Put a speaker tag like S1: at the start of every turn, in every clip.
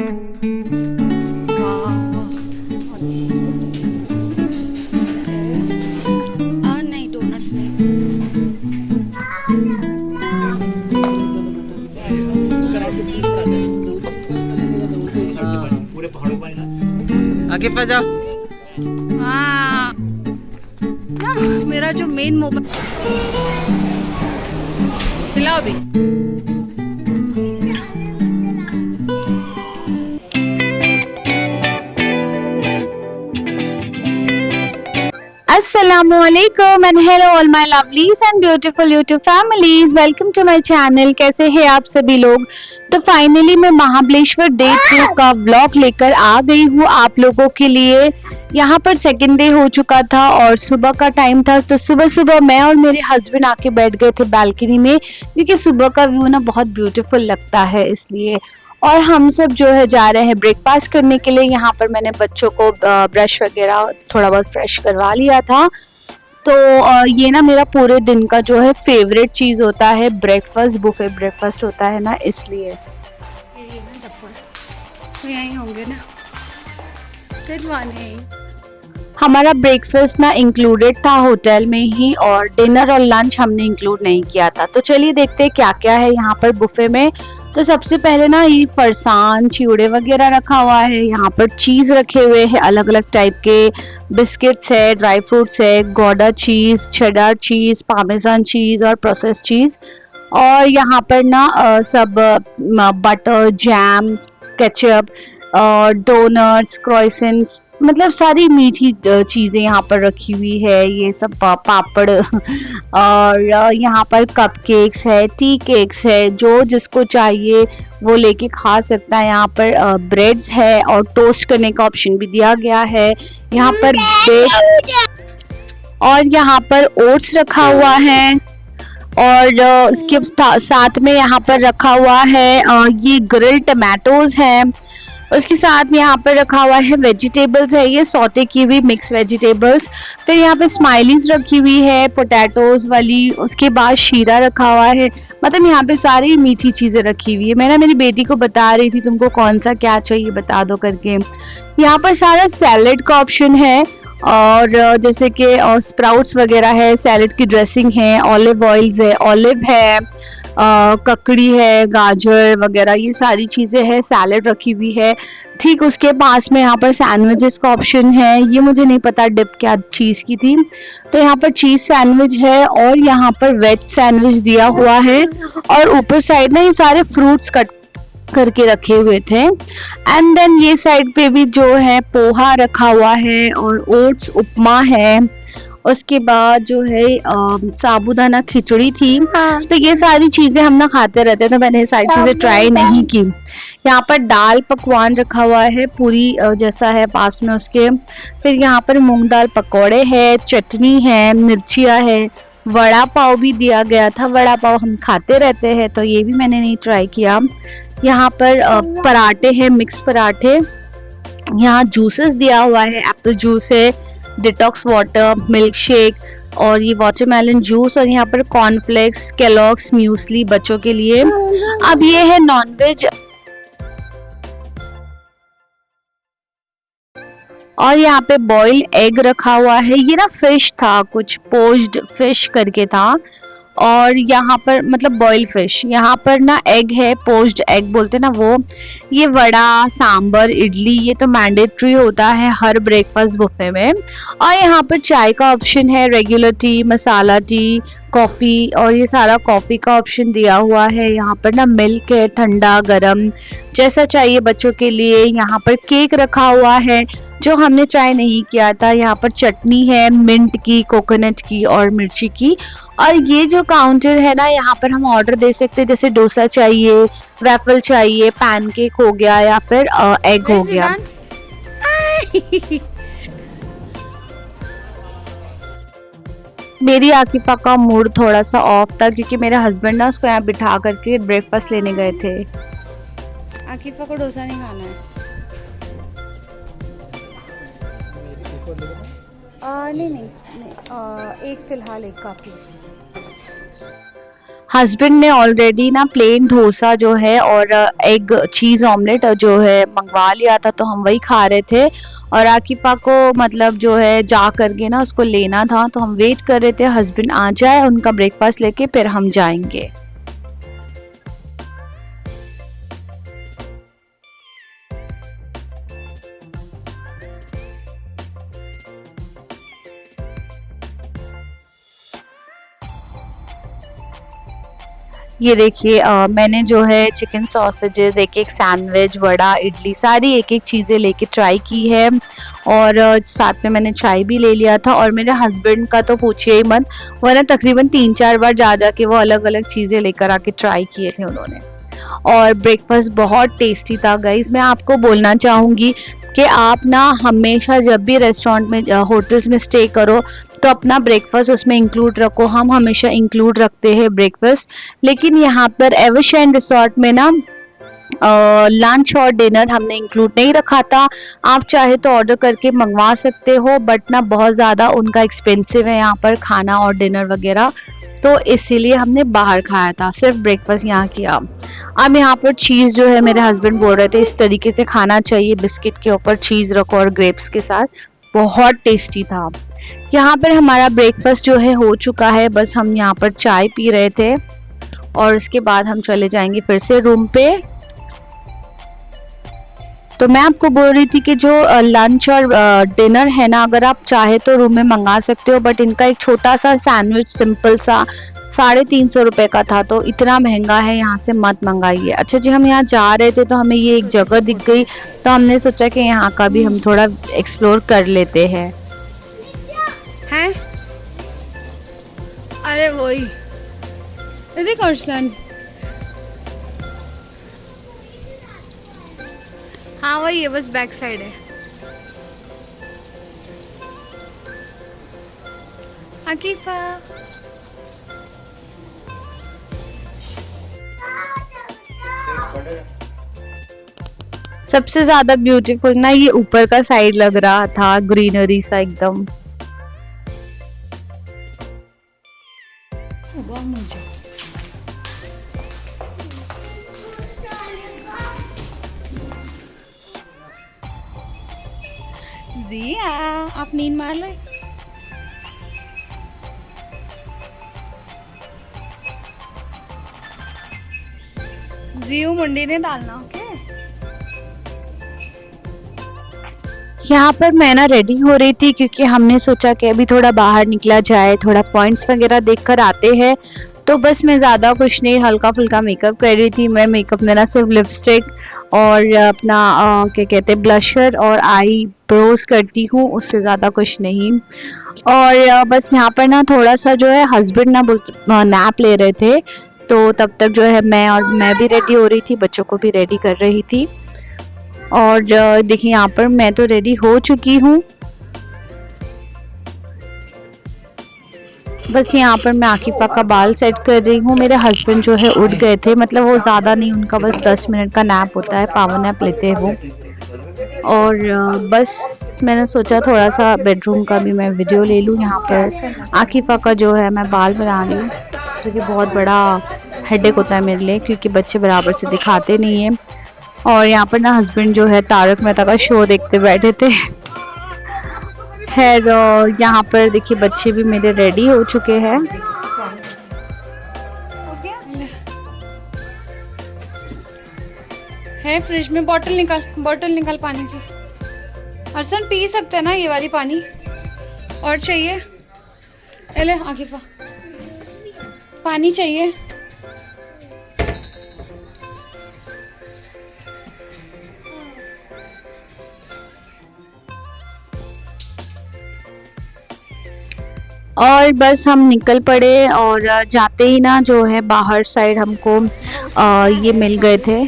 S1: नहीं डोनट्स नहीं।
S2: पूरे पहाड़ों पर आगे पे जाओ।
S1: हाँ मेरा जो मेन मोबाइल दिलाओ अभी। Assalamualaikum and hello all my lovelies and beautiful YouTube families, welcome to my channel। कैसे हैं आप सभी लोग। तो फाइनली मैं महाबलेश्वर डे 2 का व्लॉग लेकर आ गई हूँ आप लोगों के लिए। यहाँ पर सेकेंड डे हो चुका था और सुबह का टाइम था, तो सुबह सुबह मैं और मेरे हस्बैंड आके बैठ गए थे बालकनी में, क्योंकि सुबह का व्यू ना बहुत ब्यूटीफुल लगता है इसलिए। और हम सब जो है जा रहे हैं ब्रेकफास्ट करने के लिए। यहाँ पर मैंने बच्चों को ब्रश वगैरह थोड़ा बहुत फ्रेश करवा लिया था। तो ये ना मेरा पूरे दिन का जो है फेवरेट चीज होता है ब्रेकफास्ट, बुफे ब्रेकफास्ट होता है ना, इसलिए। तो यहीं होंगे ना हमारा ब्रेकफास्ट ना इंक्लूडेड था होटल में ही, और डिनर और लंच हमने इंक्लूड नहीं किया था। तो चलिए देखते हैं क्या क्या है यहाँ पर बुफे में। तो सबसे पहले ना ये फरसान चिवड़े वगैरह रखा हुआ है। यहाँ पर चीज रखे हुए हैं अलग अलग टाइप के, बिस्किट्स है, ड्राई फ्रूट्स है, गौडा चीज, चेडर चीज, पार्मेजान चीज और प्रोसेस चीज। और यहाँ पर ना सब बटर, जैम, केचप और डोनट्स, क्रोइसेंट्स, मतलब सारी मीठी चीजें यहाँ पर रखी हुई है। ये सब पापड़ और यहाँ पर कप केक्स है, टी केक्स है, जो जिसको चाहिए वो लेके खा सकता है। यहाँ पर ब्रेड्स है और टोस्ट करने का ऑप्शन भी दिया गया है। यहाँ पर और यहाँ पर ओट्स रखा हुआ है, और उसके साथ में यहाँ पर रखा हुआ है ये ग्रिल्ड टमाटोज है। उसके साथ में यहाँ पर रखा हुआ है वेजिटेबल्स है, ये सौते की हुई मिक्स वेजिटेबल्स। फिर यहाँ पे स्माइलीज रखी हुई है पोटैटोज वाली। उसके बाद शीरा रखा हुआ है, मतलब यहाँ पे सारी मीठी चीजें रखी हुई है। मैं ना मेरी बेटी को बता रही थी तुमको कौन सा क्या चाहिए बता दो करके। यहाँ पर सारा सैलेड का ऑप्शन है, और जैसे कि स्प्राउट्स वगैरह है, सैलेड की ड्रेसिंग है, ऑलिव ऑयल्स है, ऑलिव है, ककड़ी है, गाजर वगैरह, ये सारी चीजें हैं। सैलेड रखी हुई है। ठीक उसके पास में यहाँ पर सैंडविचेस का ऑप्शन है। ये मुझे नहीं पता डिप क्या चीज की थी। तो यहाँ पर चीज सैंडविच है, और यहाँ पर वेज सैंडविच दिया हुआ है, और ऊपर साइड ना ये सारे फ्रूट्स कट करके रखे हुए थे। एंड देन ये साइड पे भी जो है पोहा रखा हुआ है, और ओट्स उपमा है। उसके बाद जो है साबूदाना खिचड़ी थी। तो ये सारी चीजें हम ना खाते रहते हैं, तो मैंने ये सारी चीजें ट्राई नहीं की। यहाँ पर दाल पकवान रखा हुआ है, पूरी जैसा है पास में उसके। फिर यहाँ पर मूंग दाल पकौड़े है, चटनी है, मिर्चियाँ है, वड़ा पाव भी दिया गया था। वड़ा पाव हम खाते रहते हैं, तो ये भी मैंने नहीं ट्राई किया। यहाँ पर पराठे हैं, मिक्स पराठे। यहाँ जूसेस दिया हुआ है, एप्पल जूस है, डिटॉक्स वाटर, मिल्क शेक, और ये वाटरमेलन जूस, और यहाँ पर कॉर्नफ्लेक्स, केलॉग्स म्यूसली बच्चों के लिए। अब ये है नॉनवेज, और यहाँ पे बॉइल्ड एग रखा हुआ है। ये ना फिश था, कुछ पोच्ड फिश करके था, और यहाँ पर मतलब बॉइल्ड फिश। यहाँ पर ना एग है, पोच्ड एग बोलते ना वो। ये वड़ा, सांबर, इडली, ये तो मैंडेटरी होता है हर ब्रेकफास्ट बुफे में। और यहाँ पर चाय का ऑप्शन है, रेगुलर टी, मसाला टी, कॉफी, और ये सारा कॉफी का ऑप्शन दिया हुआ है। यहाँ पर ना मिल्क है, ठंडा गरम जैसा चाहिए बच्चों के लिए। यहाँ पर केक रखा हुआ है, जो हमने ट्राई नहीं किया था। यहाँ पर चटनी है, मिंट की, कोकोनट की और मिर्ची की। और ये जो काउंटर है ना, यहाँ पर हम ऑर्डर दे सकते हैं, जैसे डोसा चाहिए, वैफल चाहिए, पैनकेक हो गया, या फिर एग हो गया। मेरी आकिफा का मूड थोड़ा सा ऑफ था, क्योंकि मेरे हस्बैंड ना उसको यहाँ बिठा करके ब्रेकफास्ट लेने गए थे। आकिफा को डोसा नहीं खाना है। नहीं, एक फिलहाल एक काफी। हस्बैंड ने ऑलरेडी ना प्लेन डोसा जो है और एग चीज़ ऑमलेट जो है मंगवा लिया था, तो हम वही खा रहे थे। और आकिफा को मतलब जो है जा करके ना उसको लेना था, तो हम वेट कर रहे थे हस्बैंड आ जाए, उनका ब्रेकफास्ट लेके फिर हम जाएंगे। ये देखिए मैंने जो है चिकन सॉसेजेस, एक सैंडविच, वड़ा, इडली, सारी एक चीज़ें लेके ट्राई की है। और साथ में मैंने चाय भी ले लिया था। और मेरे हस्बैंड का तो पूछिए ही मत, वो ना तकरीबन 3-4 बार जा के वो अलग अलग चीज़ें लेकर आके ट्राई किए थे उन्होंने। और ब्रेकफास्ट बहुत टेस्टी था गाइज। मैं आपको बोलना चाहूँगी कि आप ना हमेशा जब भी रेस्टोरेंट में होटल्स में स्टे करो तो अपना ब्रेकफास्ट उसमें इंक्लूड रखो। हम हमेशा इंक्लूड रखते हैं ब्रेकफास्ट, लेकिन यहाँ पर एवरशाइन रिसोर्ट में ना लंच और डिनर हमने इंक्लूड नहीं रखा था। आप चाहे तो ऑर्डर करके मंगवा सकते हो, बट ना बहुत ज़्यादा उनका एक्सपेंसिव है यहाँ पर खाना और डिनर वगैरह, तो इसीलिए हमने बाहर खाया था, सिर्फ ब्रेकफास्ट यहाँ किया। अब यहाँ पर चीज़ जो है मेरे हस्बैंड बोल रहे थे इस तरीके से खाना चाहिए, बिस्किट के ऊपर चीज़ रखो और ग्रेप्स के साथ, बहुत टेस्टी था। यहाँ पर हमारा ब्रेकफास्ट जो है हो चुका है, बस हम यहाँ पर चाय पी रहे थे और उसके बाद हम चले जाएंगे फिर से रूम पे। तो मैं आपको बोल रही थी कि जो लंच और डिनर है ना, अगर आप चाहे तो रूम में मंगा सकते हो, बट इनका एक छोटा सा सैंडविच सिंपल सा 350 रुपए का था, तो इतना महंगा है, यहाँ से मत मंगाइए। अच्छा जी, हम यहाँ जा रहे थे तो हमें ये एक जगह दिख गई, तो हमने सोचा कि यहाँ का भी हम थोड़ा एक्सप्लोर कर लेते हैं।
S3: हैं? अरे वही देख अर्सलन, हाँ वही है, बस बैक साइड है। आकिफा
S1: सबसे ज्यादा ब्यूटीफुल ना ये ऊपर का साइड लग रहा था, ग्रीनरी सा एकदम।
S3: जिया आप नींद मार ले। जियो मुंडी ने डालना, ओके।
S1: यहाँ पर मैं ना रेडी हो रही थी क्योंकि हमने सोचा कि अभी थोड़ा बाहर निकला जाए, थोड़ा पॉइंट्स वगैरह देखकर आते हैं। तो बस मैं ज़्यादा कुछ नहीं, हल्का फुल्का मेकअप कर रही थी। मैं मेकअप मेरा सिर्फ लिपस्टिक और अपना क्या कहते हैं ब्लशर और आई ब्रोज करती हूँ, उससे ज़्यादा कुछ नहीं। और बस यहाँ पर ना थोड़ा सा जो है हस्बैंड ना नैप ले रहे थे, तो तब तक जो है मैं भी रेडी हो रही थी, बच्चों को भी रेडी कर रही थी। और देखिए यहाँ पर मैं तो रेडी हो चुकी हूँ। बस यहाँ पर मैं आकिफा का बाल सेट कर रही हूँ। मेरे हस्बैंड जो है उठ गए थे, मतलब वो ज़्यादा नहीं, उनका बस 10 मिनट का नैप होता है, पावर नैप लेते हैं वो। और बस मैंने सोचा थोड़ा सा बेडरूम का भी मैं वीडियो ले लूँ। यहाँ पर आकिफा का जो है मैं बाल बना रही हूँ, जो कि बहुत बड़ा हेडेक होता है मेरे लिए, क्योंकि बच्चे बराबर से दिखाते नहीं हैं। और यहाँ पर ना हस्बैंड जो है तारक मेहता का शो देखते बैठे थे। खैर यहाँ पर देखिए बच्चे भी मेरे रेडी हो चुके हैं।
S3: है फ्रिज में बोतल निकाल पानी की। अर्सन पी सकते हैं ना ये वाली पानी, और चाहिए? ले आकिफा, पानी चाहिए?
S1: और बस हम निकल पड़े, और जाते ही ना जो है बाहर साइड हमको ये मिल गए थे।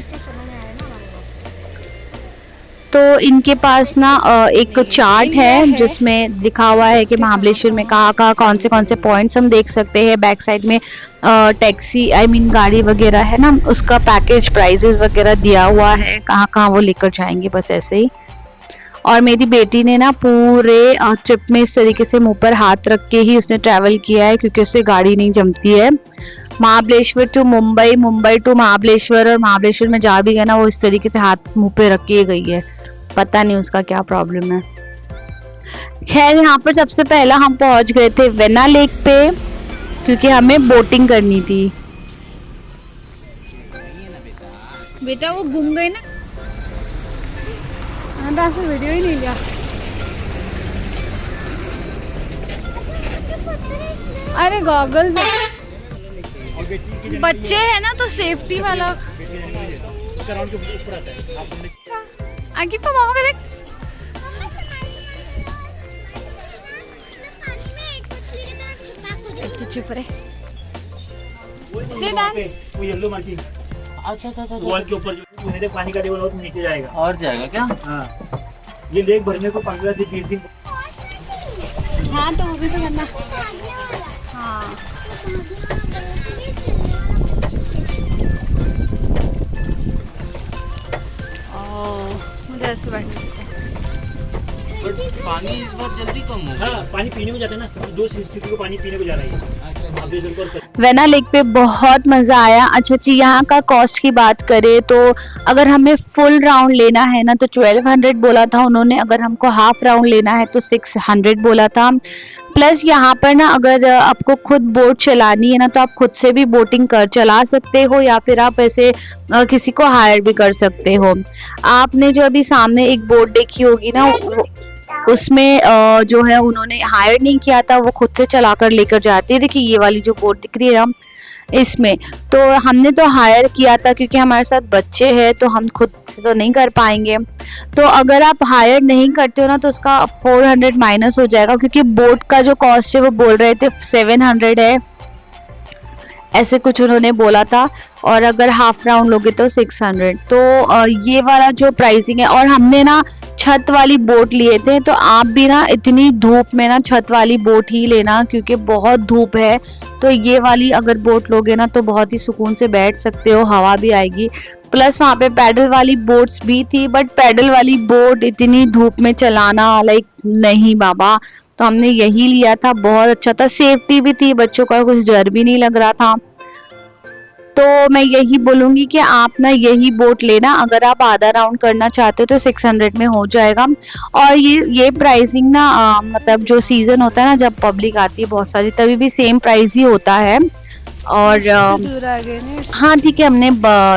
S1: तो इनके पास ना एक चार्ट है जिसमें लिखा हुआ है कि महाबलेश्वर में कहाँ कौन से पॉइंट्स हम देख सकते हैं। बैक साइड में टैक्सी गाड़ी वगैरह है ना, उसका पैकेज प्राइजेस वगैरह दिया हुआ है, कहाँ वो लेकर जाएंगे, बस ऐसे ही। और मेरी बेटी ने ना पूरे ट्रिप में इस तरीके से मुंह पर हाथ रख के ही उसने ट्रैवल किया है, क्योंकि उससे गाड़ी नहीं जमती है। महाबलेश्वर टू मुंबई, मुंबई टू महाबलेश्वर, और महाबलेश्वर में जा भी गया ना वो इस तरीके से हाथ मुंह पे रख के गई है, पता नहीं उसका क्या प्रॉब्लम है। खैर यहाँ पर सबसे पहला हम पहुंच गए थे वेना लेक पे, क्योंकि हमें बोटिंग करनी थी।
S3: बेटा वो गुम गई ना, अनदास ने वीडियो ही नहीं लिया। अरे गॉगल्स बच्चे हैं ना तो सेफ्टी वाला। आगे तो मामा का देख, तो चुप रहे।
S2: वो येलो मार्किंग, अच्छा वॉल के ऊपर जो पानी का लेवल और नीचे जाएगा, और जाएगा क्या? हाँ, ये लेक भरने को 15 से 20 दिन।
S3: हाँ तो वो भी तो करना। हाँ मुझे ऐसे बैठना।
S2: पानी इस बार जल्दी कम होगा। हाँ, पानी पीने को जाता है ना, 2 सिटी को पानी पीने को जा रही है।
S1: वेना लेक पे बहुत मजा आया। अच्छा जी, यहाँ का कॉस्ट की बात करें तो अगर हमें फुल राउंड लेना है ना तो 1200 बोला था उन्होंने, अगर हमको हाफ राउंड लेना है तो 600 बोला था। प्लस यहाँ पर ना अगर आपको खुद बोट चलानी है ना तो आप खुद से भी बोटिंग कर चला सकते हो, या फिर आप ऐसे किसी को हायर भी कर सकते हो। आपने जो अभी सामने एक बोट देखी होगी ना, उसमें जो है उन्होंने हायर नहीं किया था, वो खुद से चलाकर लेकर जाती है। देखिए ये वाली जो बोट दिख रही है ना, इसमें तो हमने तो हायर किया था क्योंकि हमारे साथ बच्चे हैं तो हम खुद से तो नहीं कर पाएंगे। तो अगर आप हायर नहीं करते हो ना तो उसका 400 माइनस हो जाएगा, क्योंकि बोट का जो कॉस्ट है वो बोल रहे थे 700 है, ऐसे कुछ उन्होंने बोला था, और अगर हाफ राउंड लोगे तो 600। तो ये वाला जो प्राइसिंग है। और हमने ना छत वाली बोट लिए थे, तो आप भी ना इतनी धूप में ना छत वाली बोट ही लेना, क्योंकि बहुत धूप है। तो ये वाली अगर बोट लोगे ना तो बहुत ही सुकून से बैठ सकते हो, हवा भी आएगी। प्लस वहाँ पे पैडल वाली बोट्स भी थी, बट पैडल वाली बोट इतनी धूप में चलाना लाइक नहीं बाबा, तो हमने यही लिया था। बहुत अच्छा था, सेफ्टी भी थी, बच्चों का कुछ डर भी नहीं लग रहा था। तो मैं यही बोलूंगी कि आप ना यही बोट लेना, अगर आप आधा राउंड करना चाहते हो तो 600 में हो जाएगा। और ये प्राइसिंग ना मतलब जो सीजन होता है ना, जब पब्लिक आती है बहुत सारी, तभी भी सेम प्राइस ही होता है। और हाँ ठीक है, हमने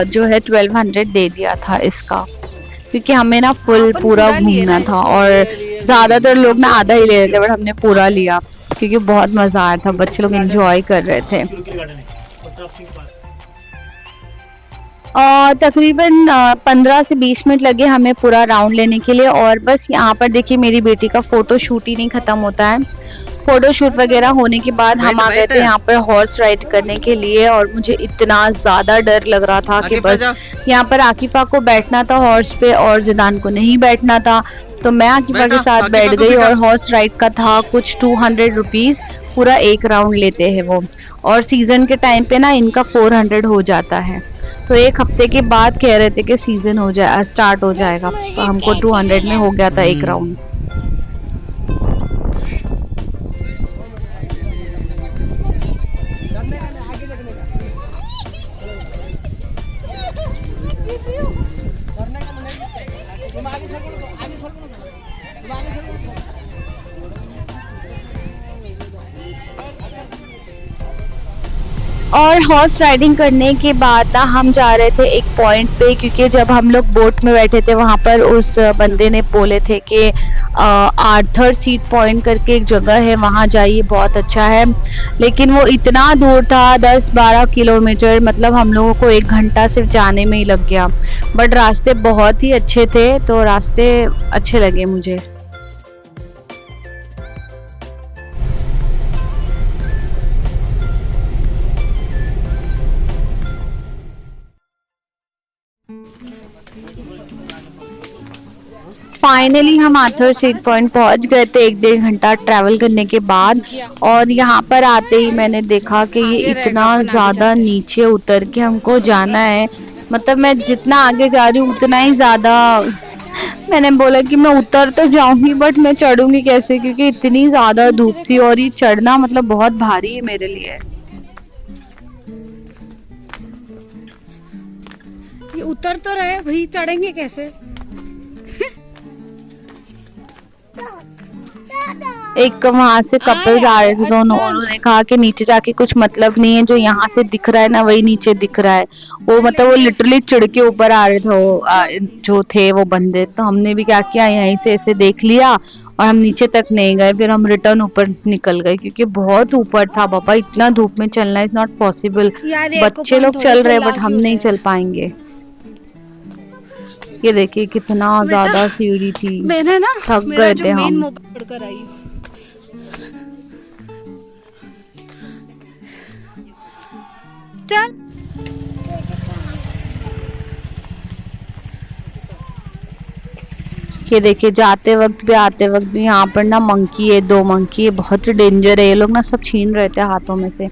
S1: जो है 1200 दे दिया था इसका, क्योंकि हमें ना फुल पूरा घूमना था, और ज्यादातर लोग ना आधा ही ले रहे थे, बट हमने पूरा लिया क्योंकि बहुत मजा आया था, बच्चे लोग एंजॉय कर रहे थे। तकरीबन 15 से 20 मिनट लगे हमें पूरा राउंड लेने के लिए। और बस यहाँ पर देखिए मेरी बेटी का फोटो शूट ही नहीं खत्म होता है। फोटो शूट वगैरह होने के बाद हम आ गए थे यहाँ पर हॉर्स राइड करने के लिए, और मुझे इतना ज्यादा डर लग रहा था कि बस यहाँ पर आकिफा को बैठना था हॉर्स पे और जिदान को नहीं बैठना था। तो मैं आकिफा के साथ बैठ गई, और हॉर्स राइड का था कुछ 200 रुपीज, पूरा एक राउंड लेते हैं वो, और सीजन के टाइम पे ना इनका 400 हो जाता है। तो एक हफ्ते के बाद कह रहे थे कि सीजन हो जाए स्टार्ट हो जाएगा, तो हमको 200 में हो गया था एक राउंड। और हॉर्स राइडिंग करने के बाद ना हम जा रहे थे एक पॉइंट पे, क्योंकि जब हम लोग बोट में बैठे थे वहां पर उस बंदे ने बोले थे कि आर्थर सीट पॉइंट करके एक जगह है, वहां जाइए बहुत अच्छा है। लेकिन वो इतना दूर था, 10-12 किलोमीटर, मतलब हम लोगों को 1 घंटा सिर्फ जाने में ही लग गया। बट रास्ते बहुत ही अच्छे थे, तो रास्ते अच्छे लगे मुझे। फाइनली हम आर्थर सीट पॉइंट पहुंच गए थे 1-1.5 घंटा ट्रैवल करने के बाद। और यहाँ पर आते ही मैंने देखा कि ये इतना ज्यादा नीचे उतर के हमको जाना है, मतलब मैं जितना आगे जा रही हूँ उतना ही ज्यादा, मैंने बोला कि मैं उतर तो जाऊंगी बट मैं चढ़ूंगी कैसे, क्योंकि इतनी ज्यादा धूप थी और ये चढ़ना मतलब बहुत भारी है मेरे लिए।
S3: ये उतर तो रहे भाई, चढ़ेंगे कैसे?
S1: एक वहां से कपल्स आ रहे थे दोनों, उन्होंने कहा कि नीचे जाके कुछ मतलब नहीं है, जो यहाँ से दिख रहा है ना वही नीचे दिख रहा है। वो मतलब वो लिटरली चिढ़ के ऊपर आ रहे थे वो जो थे वो बंदे। तो हमने भी क्या किया, यहीं से ऐसे देख लिया और हम नीचे तक नहीं गए, फिर हम रिटर्न ऊपर निकल गए क्योंकि बहुत ऊपर था बाबा। इतना धूप में चलना इज नॉट पॉसिबल। बच्चे लोग चल रहे बट हम नहीं चल पाएंगे। ये देखिए कितना ज्यादा सीढ़ी थी,
S3: मैंने ना
S1: थक गए थे हम।
S3: पढ़कर आई हूँ। चल
S1: ये देखिए जाते वक्त भी आते वक्त भी यहाँ पर ना मंकी है, 2 मंकी है, बहुत ही डेंजर है। ये लोग ना सब छीन रहे थे हाथों में से,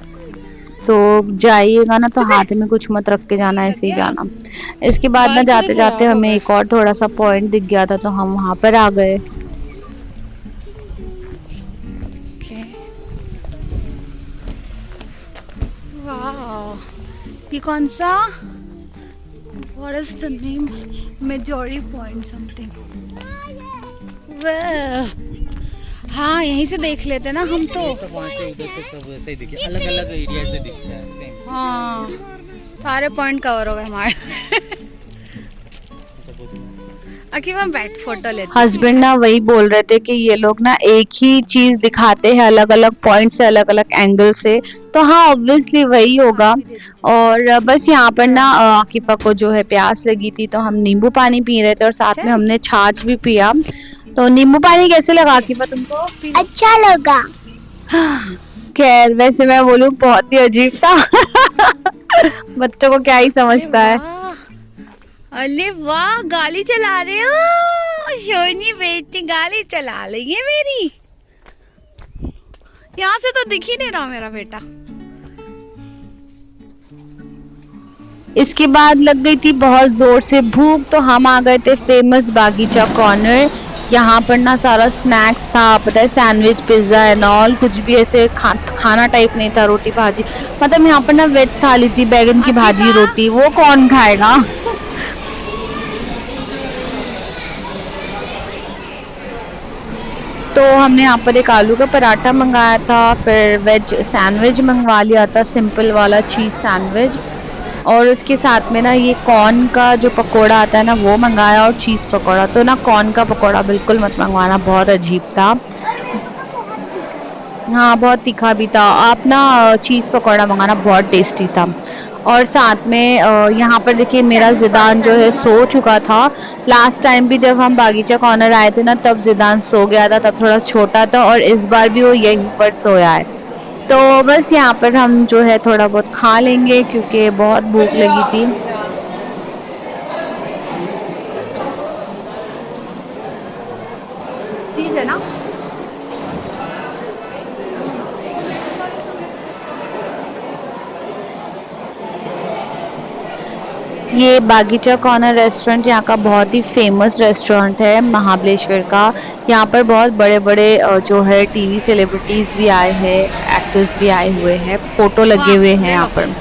S1: तो जाइएगा ना तो हाथ में कुछ मत रख के जाना, ऐसे ही जाना। इसके बाद ना जाते जाते हमें एक और थोड़ा सा पॉइंट दिख गया था, तो हम वहां पर आ गए।
S3: ये कौन सा, what is the name? Majority point something. हाँ यहीं से देख लेते ना हम तो।
S2: वहाँ से उधर से सब वैसे ही दिखे, अलग अलग एरिया से दिखता है सेम।
S3: हाँ सारे पॉइंट कवर हो गए हमारे। मैं बैठ फोटो लेते।
S1: हस्बैंड ना वही बोल रहे थे कि ये लोग ना एक ही चीज दिखाते हैं अलग अलग पॉइंट से, अलग अलग एंगल से। तो हाँ ऑब्वियसली वही होगा। और बस यहाँ पर ना आकिफा को जो है प्यास लगी थी, तो हम नींबू पानी पी रहे थे और साथ में हमने छाछ भी पिया। तो नींबू पानी कैसे लगा आकिफा तुमको?
S4: अच्छा लगा।
S1: खैर वैसे मैं बोलूँ बहुत ही अजीब था। बच्चों को क्या ही समझता है।
S3: अरे वाह, गाड़ी चला रहे हो सोनी बेटी, गाड़ी चला रही है मेरी। यहाँ से तो दिख ही नहीं रहा मेरा बेटा।
S1: इसके बाद लग गई थी बहुत जोर से भूख, तो हम आ गए थे फेमस बागीचा कॉर्नर। यहाँ पर ना सारा स्नैक्स था, पता है सैंडविच, पिज्जा एंड ऑल। कुछ भी ऐसे खाना टाइप नहीं था, रोटी भाजी। मतलब यहाँ पर ना वेज थाली थी, बैगन की भाजी रोटी, वो कौन खाएगा। तो हमने यहाँ पर एक आलू का पराठा मंगाया था, फिर वेज सैंडविच मंगवा लिया था, सिंपल वाला चीज़ सैंडविच। और उसके साथ में ना ये कॉर्न का जो पकोड़ा आता है ना वो मंगाया, और चीज़ पकोड़ा। तो ना कॉर्न का पकोड़ा बिल्कुल मत मंगवाना, बहुत अजीब था। हाँ बहुत तीखा भी था। आप ना चीज़ पकोड़ा मंगाना, बहुत टेस्टी था। और साथ में यहाँ पर देखिए मेरा ज़िदान जो है सो चुका था। लास्ट टाइम भी जब हम बागीचा कॉर्नर आए थे ना तब ज़िदान सो गया था, तब थोड़ा छोटा था, और इस बार भी वो यहीं पर सोया है। तो बस यहाँ पर हम जो है थोड़ा बहुत खा लेंगे क्योंकि बहुत भूख लगी थी।
S3: चीज़ है ना,
S1: ये बागीचा कॉर्नर रेस्टोरेंट यहाँ का बहुत ही फेमस रेस्टोरेंट है महाबलेश्वर का। यहाँ पर बहुत बड़े बड़े जो है टीवी सेलिब्रिटीज भी आए हैं, एक्टर्स भी आए हुए हैं, फोटो लगे हुए हैं यहाँ पर।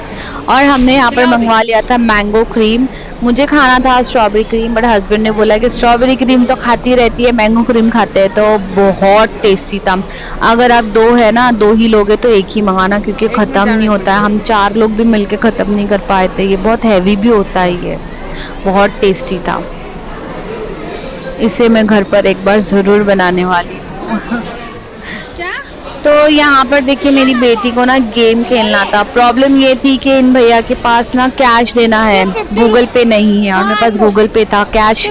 S1: और हमने यहाँ पर मंगवा लिया था मैंगो क्रीम। मुझे खाना था स्ट्रॉबेरी क्रीम, बट हस्बैंड ने बोला कि स्ट्रॉबेरी क्रीम तो खाती रहती है, मैंगो क्रीम खाते हैं। तो बहुत टेस्टी था। अगर आप 2 है ना, 2 ही लोग हैं तो एक ही मंगाना क्योंकि ख़त्म नहीं होता है। हम 4 लोग भी मिलके ख़त्म नहीं कर पाए थे। ये बहुत हैवी भी होता है, ये बहुत टेस्टी था। इसे मैं घर पर एक बार ज़रूर बनाने वाली हूँ। तो यहाँ पर देखिए मेरी बेटी को ना गेम खेलना था। प्रॉब्लम ये थी कि इन भैया के पास ना कैश देना है, गूगल पे नहीं है, और मेरे पास गूगल पे था, कैश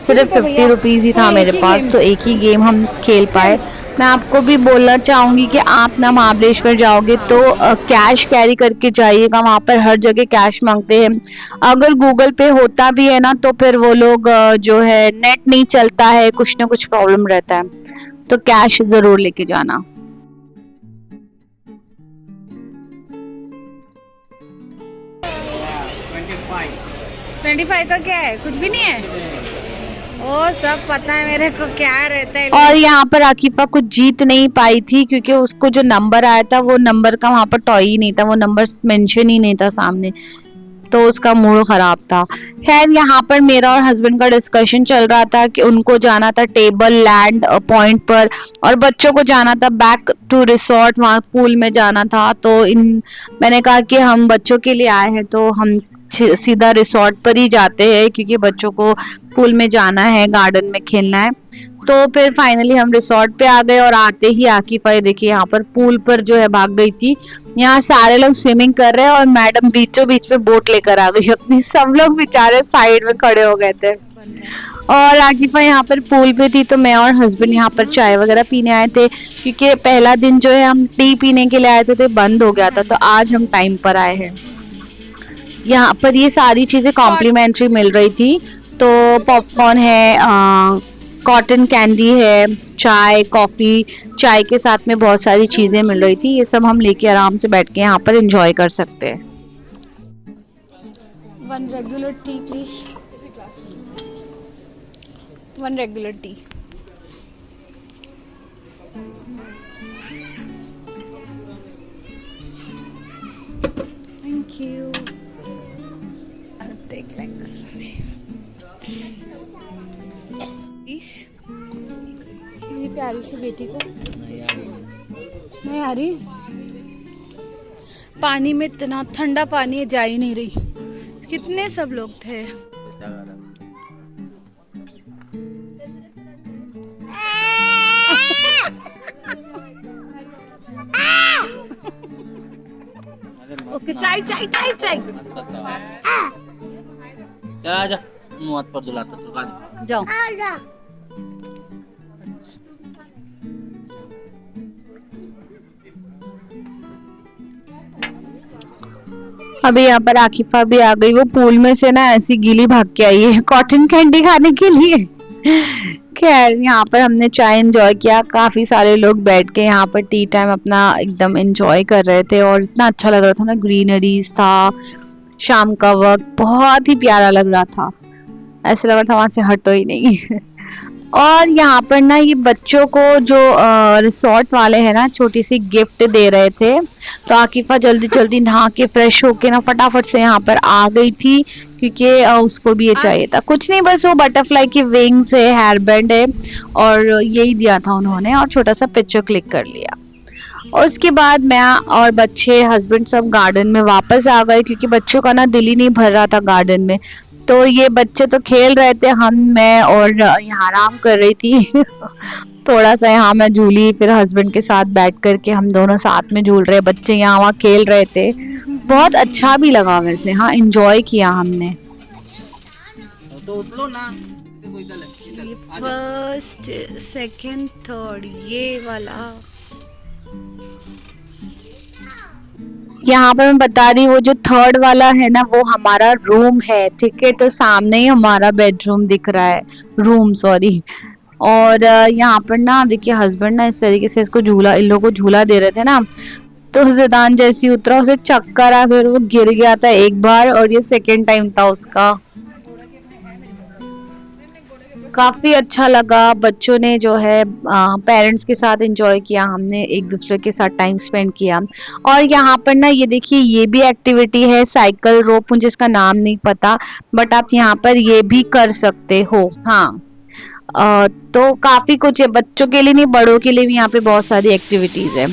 S1: सिर्फ 50 रुपीज़ ही था मेरे पास। तो एक ही गेम हम खेल पाए। मैं आपको भी बोलना चाहूँगी कि आप ना महाबलेश्वर जाओगे तो कैश कैरी करके जाइएगा। वहाँ पर हर जगह कैश मांगते हैं। अगर गूगल पे होता भी है ना तो फिर वो लोग जो है नेट नहीं चलता है, कुछ ना कुछ प्रॉब्लम रहता है। तो कैश ज़रूर लेके जाना।
S3: 25 का क्या है? कुछ भी नहीं है। ओ सब पता है मेरे को क्या रहता है।
S1: और यहाँ पर आकिफा कुछ जीत नहीं पाई थी क्योंकि उसको जो नंबर आया था वो नंबर का वहाँ पर टॉय ही नहीं था, वो नंबर मेंशन ही नहीं था सामने। तो उसका मूड खराब था। खैर यहाँ पर मेरा और हस्बैंड का डिस्कशन चल रहा था कि उनको जाना था टेबल लैंड पॉइंट पर और बच्चों को जाना था बैक टू रिसोर्ट, वहाँ पूल में जाना था। तो मैंने कहा कि हम बच्चों के लिए आए हैं तो हम सीधा रिसोर्ट पर ही जाते हैं क्योंकि बच्चों को पूल में जाना है, गार्डन में खेलना है। तो फिर फाइनली हम रिसोर्ट पे आ गए और आते ही आकिफा देखिए यहाँ पर पूल पर जो है भाग गई थी। यहाँ सारे लोग स्विमिंग कर रहे हैं और मैडम बीचों बीच में बोट लेकर आ गई अपनी। सब लोग बेचारे साइड में खड़े हो गए थे और आकिफा यहाँ पर पूल पे थी। तो मैं और हस्बैंड यहाँ पर चाय वगैरह पीने आए थे क्योंकि पहला दिन जो है हम टी पीने के लिए आए थे बंद हो गया था, तो आज हम टाइम पर आए हैं। यहाँ पर ये सारी चीजें कॉम्प्लीमेंट्री मिल रही थी। तो पॉपकॉर्न है, कॉटन कैंडी है, चाय, कॉफी, चाय के साथ में बहुत सारी चीजें मिल रही थी। ये सब हम लेके आराम से बैठ के यहाँ पर एंजॉय कर सकते हैं।
S3: 1 regular T please, 1 regular T. Thank you. Take like this one. मेरी प्यारी सी बेटी को नहीं आ रही। पानी में इतना ठंडा पानी है, जा ही नहीं रही। कितने सब लोग थे। ओके, चाय चाय चाय चाय।
S2: चल आजा, मुंह हाथ पर दुलाता तू, आजा
S3: जाओ।
S1: अभी यहाँ पर आकिफा भी आ गई। वो पूल में से ना ऐसी गीली भाग के आई है कॉटन कैंडी खाने के लिए। खैर यहाँ पर हमने चाय एंजॉय किया। काफी सारे लोग बैठ के यहाँ पर टी टाइम अपना एकदम एंजॉय कर रहे थे और इतना अच्छा लग रहा था ना, ग्रीनरीज था, शाम का वक्त बहुत ही प्यारा लग रहा था। ऐसा लग रहा था वहां से हटो ही नहीं। और यहाँ पर ना ये बच्चों को जो रिसोर्ट वाले हैं ना छोटी सी गिफ्ट दे रहे थे। तो आकिफा जल्दी जल्दी नहा के फ्रेश होके ना फटाफट से यहाँ पर आ गई थी क्योंकि उसको भी ये चाहिए था। कुछ नहीं, बस वो बटरफ्लाई की विंग्स है, हेयर बैंड है और यही दिया था उन्होंने और छोटा सा पिक्चर क्लिक कर लिया। और उसके बाद मैं और बच्चे, हस्बैंड सब गार्डन में वापस आ गए क्योंकि बच्चों का ना दिल ही नहीं भर रहा था गार्डन में। तो ये बच्चे तो खेल रहे थे, मैं और यहाँ आराम कर रही थी। थोड़ा सा यहाँ मैं झूली, फिर हस्बैंड के साथ बैठ करके हम दोनों साथ में झूल रहे, बच्चे यहाँ वहाँ खेल रहे थे। बहुत अच्छा भी लगा वैसे, हाँ एंजॉय किया हमने।
S2: तो उतरो ना,
S3: फर्स्ट, सेकंड, थर्ड, ये वाला।
S1: यहाँ पर मैं बता रही हूँ वो जो थर्ड वाला है ना वो हमारा रूम है, ठीक है। तो सामने ही हमारा बेडरूम दिख रहा है, रूम सॉरी। और यहाँ पर ना देखिए हस्बैंड ना इस तरीके से इसको झूला, इन लोगों को झूला दे रहे थे ना, तो ज़िदान जैसी उतरा, उसे चक्कर आ गया, वो गिर गया था एक बार और ये सेकेंड टाइम था उसका। काफी अच्छा लगा, बच्चों ने जो है पेरेंट्स के साथ एंजॉय किया, हमने एक दूसरे के साथ टाइम स्पेंड किया। और यहाँ पर ना ये देखिए ये भी एक्टिविटी है, साइकिल रोप, मुझे इसका नाम नहीं पता, बट आप यहाँ पर ये भी कर सकते हो। हाँ तो काफी कुछ है, बच्चों के लिए नहीं बड़ों के लिए भी यहाँ पे बहुत सारी एक्टिविटीज है।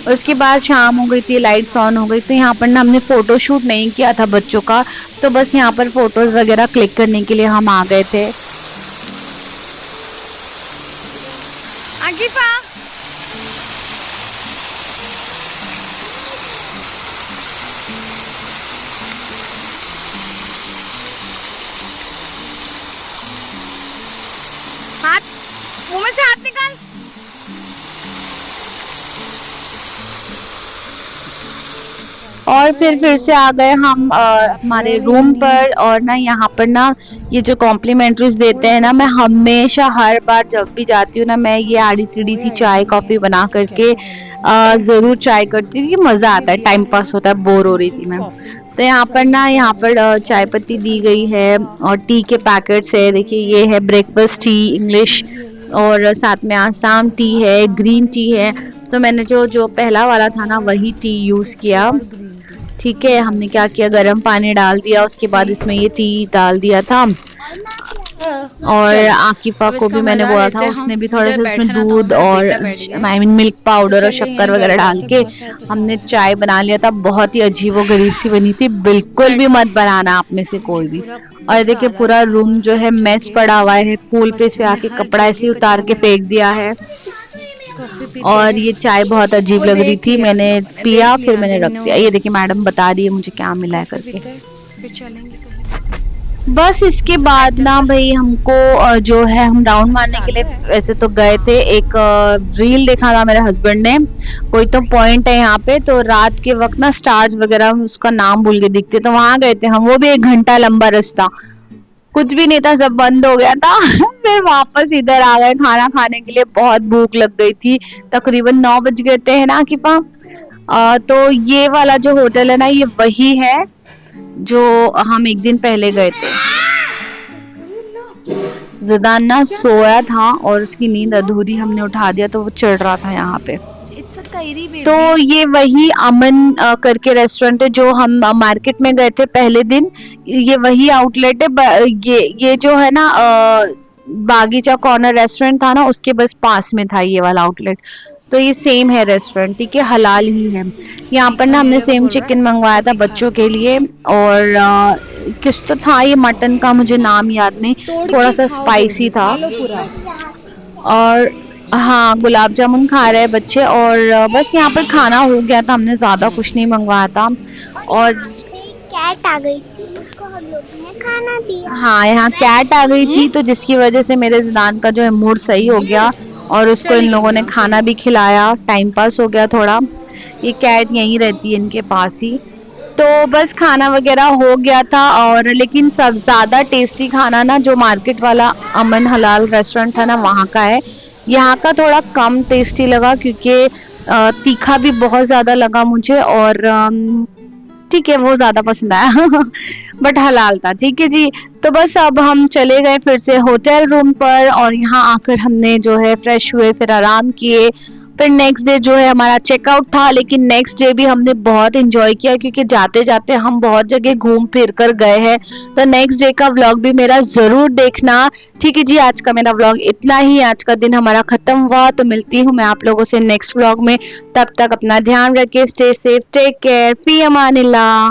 S1: उसके बाद शाम हो गई थी, लाइट्स ऑन हो गई, तो यहाँ पर ना हमने फोटो शूट नहीं किया था बच्चों का, तो बस यहाँ पर फोटोज वगैरह क्लिक करने के लिए हम आ गए थे।
S3: आकिफा हाथ, मुंह में से हाथ निकाल।
S1: और फिर से आ गए हम हमारे रूम पर। और ना यहाँ पर ना ये जो कॉम्प्लीमेंट्रीज देते हैं ना, मैं हमेशा हर बार जब भी जाती हूँ ना, मैं ये आड़ी टेढ़ी सी चाय कॉफी बना करके जरूर चाय करती हूँ, क्योंकि मजा आता है, टाइम पास होता है, बोर हो रही थी मैं। तो यहाँ पर चाय पत्ती दी गई है और टी के पैकेट्स है। देखिए ये है ब्रेकफास्ट टी इंग्लिश, और साथ में आसाम टी है, ग्रीन टी है। तो मैंने जो पहला वाला था ना वही टी यूज किया, ठीक है, हमने क्या किया, गर्म पानी डाल दिया, उसके बाद इसमें ये टी डाल दिया था। और आकिफा को भी मैंने बोला था, उसने भी थोड़ा सा उसमें दूध और आई मीन मिल्क पाउडर और शक्कर वगैरह डाल के हमने चाय बना लिया था। बहुत ही अजीब व गरीब सी बनी थी, बिल्कुल भी मत बनाना आप में से कोई भी। और देखिए पूरा रूम जो है मेस पड़ा हुआ है, पूल पे से आके कपड़ा ऐसे उतार के फेंक दिया है। और ये चाय बहुत अजीब लग रही थी, मैंने पिया फिर मैंने रख दिया। ये देखिए मैडम बता रही है मुझे क्या मिला है करके। बस इसके बाद ना भाई हमको जो है हम राउंड मारने के लिए वैसे तो गए थे। एक रील देखा था मेरे हस्बैंड ने, कोई तो पॉइंट है यहाँ पे, तो रात के वक्त ना स्टार्स वगैरह उसका नाम भूल के दिखते, तो वहां गए थे हम। वो भी 1 घंटा लंबा रास्ता, कुछ भी नहीं था, सब बंद हो गया था। फिर वापस इधर आ गए खाना खाने के लिए, बहुत भूख लग गई थी। तकरीबन 9 बज गए थे, है ना आकिफा? तो ये वाला जो होटल है ना, ये वही है जो हम एक दिन पहले गए थे। ज़िदान ना सोया था और उसकी नींद अधूरी हमने उठा दिया, तो वो चिढ़ रहा था यहाँ पे। तो ये वही अमन करके रेस्टोरेंट है जो हम मार्केट में गए थे पहले दिन। ये वही आउटलेट है। ये जो है ना बागीचा कॉर्नर रेस्टोरेंट था ना, उसके बस पास में था ये वाला आउटलेट। तो ये सेम है रेस्टोरेंट, ठीक है, हलाल ही है। यहाँ पर ना हमने सेम चिकन मंगवाया था बच्चों के लिए, और किस तो था ये मटन का, मुझे नाम याद नहीं, थोड़ा सा स्पाइसी था। और हाँ, गुलाब जामुन खा रहे हैं बच्चे। और बस यहाँ पर खाना हो गया था, हमने ज्यादा कुछ नहीं मंगवाया था। और
S4: कैट आ गई थी, उसको हम लोग ने खाना दिया।
S1: हाँ, यहाँ कैट आ गई थी, तो जिसकी वजह से मेरे ज़िदान का जो है मूड सही हो गया और उसको इन लोगों ने खाना भी खिलाया, टाइम पास हो गया थोड़ा। ये कैट यहीं रहती है इनके पास ही। तो बस खाना वगैरह हो गया था। और लेकिन सब ज्यादा टेस्टी खाना ना जो मार्केट वाला अमन हलाल रेस्टोरेंट था ना, वहाँ का है। यहाँ का थोड़ा कम टेस्टी लगा क्योंकि तीखा भी बहुत ज्यादा लगा मुझे, और ठीक है वो ज्यादा पसंद आया। बट हलाल था, ठीक है जी। तो बस अब हम चले गए फिर से होटल रूम पर, और यहाँ आकर हमने जो है फ्रेश हुए, फिर आराम किए। फिर नेक्स्ट डे जो है हमारा चेकआउट था, लेकिन नेक्स्ट डे भी हमने बहुत एंजॉय किया क्योंकि जाते जाते हम बहुत जगह घूम फिर कर गए हैं। तो नेक्स्ट डे का व्लॉग भी मेरा जरूर देखना, ठीक है जी। आज का मेरा व्लॉग इतना ही, आज का दिन हमारा खत्म हुआ। तो मिलती हूँ मैं आप लोगों से नेक्स्ट व्लॉग में, तब तक अपना ध्यान रखिए, स्टे सेफ, टेक केयर, फी अमानिल्लाह।